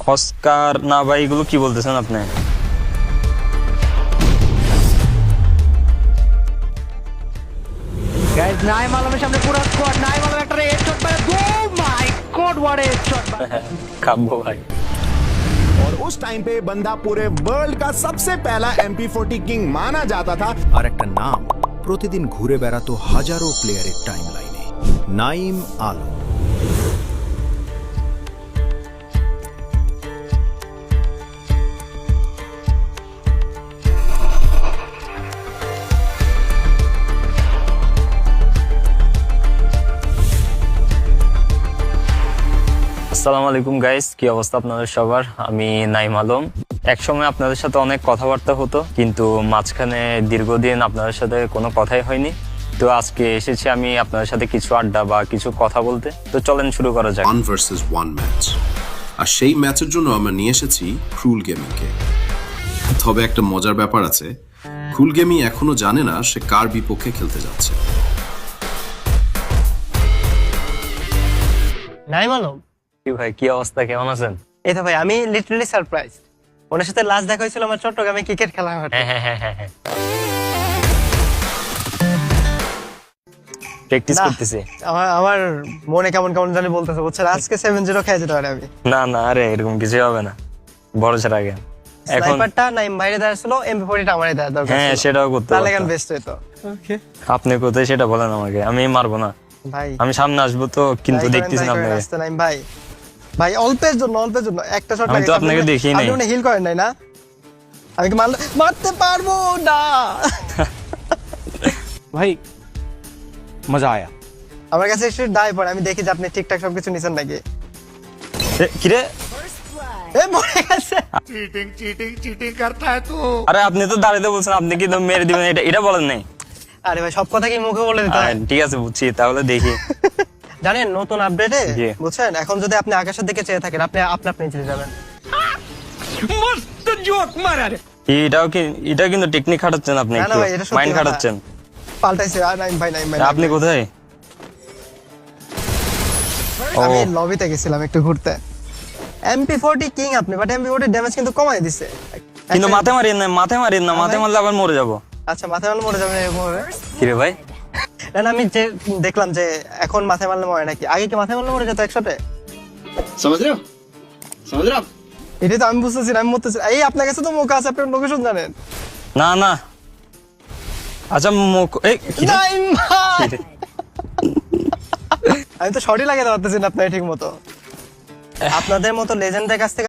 খসকার না ভাই, এগুলো কি বলতেছেন আপনি? गाइस नाइम आलमेর সামনে পুরো স্কোয়াড। নাইম আলম একটা হেডশট মারে। ও মাই গড व्हाट हेडशॉट। কাব্য ভাই। और उस टाइम पे बंदा पूरे वर्ल्ड का सबसे पहला MP40 किंग माना जाता था। আর একটা নাম প্রতিদিন ঘুরে বেড়াতো হাজারো প্লেয়ারের টাইমলাইনে, নাইম আলম। আসসালামু আলাইকুম গাইস, কি অবস্থা আপনাদের সবার? আমি নাইম আলম। একসময় আপনাদের সাথে অনেক কথাবার্তা হতো, কিন্তু মাঝখানে দীর্ঘদিন আপনাদের সাথে কোনো কথাই হয়নি। তো আজকে এসেছি আমি আপনাদের সাথে কিছু আড্ডা বা কিছু কথা বলতে। তো চলেন শুরু করা যাক। 1 ভার্সেস 1 ম্যাচ, আর সেই ম্যাচের জন্য আমরা নিয়ে এসেছি ক্রুল গেমিংকে। তবে একটা মজার ব্যাপার আছে, ক্রুল গেমিং এখনো জানে না সে কার বিপক্ষে খেলতে যাচ্ছে। নাইম আলম, কি ভাই, কি অবস্থা, কেমন আছেন? এই তো ভাই আমি লিটারালি সারপ্রাইজ। ওনার সাথে লাস্ট দেখা হয়েছিল আমার চট্টগ্রামে ক্রিকেট খেলা মাঠে। হ্যাঁ। প্র্যাকটিস করতেছি। আমার মনে কেমন কেমন জানি বলতেছে, বুঝছেন? আজকে 7-0 খেয়ে যেতে পারে আমি। না আরে এরকম কিছু হবে না, ভরসা রাখেন। এখন স্নাইপারটা নাইম বাইরে দাঁড়াছিল, MP40টা আমারই দেওয়া দরকার হ্যাঁ, ছিল। সেটাও করতে তাহলে কেন পারতাম। বেস্ট হতো। ওকে আপনি কোথায় সেটা বলেন আমাকে, আমি মারবো না। ভাই আমি সামনে আসবো তো, কিন্তু দেখতেছি না আপনাকে। রাস্তা নাইম ভাই, ভাই অল্পের জন্য একটা শট আমি তো আপনাকে দেখি নাই। আপনি মনে হিল করেন নাই না? আমি কি মারতে পারবো না। भाई मजा आया। আমার কাছে একটু ডাই পড়ে, আমি দেখি যে আপনি ঠিকঠাক সবকিছু নিছেন নাকি। কিরে, এ মরে গেছে। আরে আপনি তো দাঁড়াতে বলছেন, আপনি কি তো মেরে দিবেন, এটা বলেন নাই। আরে ভাই সব কথা কি মুখে বলে দিতে হয়? ঠিক আছে, বুঝছি, তাহলে দেখি। জানেন নতুন আপডেটে জি। বুঝছেন, এখন যদি আপনি আকাশের দিকে চেয়ে থাকেন, আপনি আপনি চলে যাবেন। এটা কিন্তু টেকনিক খাটাচ্ছেন আপনি, না, না একটু ভাই, এটা সত্যি মাইন্ড কথা। খাটাচ্ছেন। পাল্টাইছে। আর নাইম ভাই আপনি কোথায়? আমি ও। লবিতে গেছিলাম একটু ঘুরতে। MP40 কিং আপনি, বাট MP40 ড্যামেজ কিন্তু কমাই দিছে। কিন্তু মাথা মারিয়েন না, মাথা মারলে আবার মরে যাবো। আচ্ছা মাথায় মারলে মরে যাবেন এরকম হবে? কিরে ভাই, না আমি যে দেখলাম যে এখন মাথায় মারলে মরে নাকি, আগে কি মাথায় মারলে মরে যেত একসাথে? समझ रहे हो आप? এটাই তো আমি বুঝতেছি না, আমি মরতেছি। এই আপনার কাছে তো মুখ আছে, আপনার লোকেশন জানেন? না আচ্ছা মুখ নাইম ভাই! আমি তো শর্টই লাগাতে পারতেছি না আপনার ঠিক মতো। আপনাদের মতো লেজেন্ডের কাছ থেকে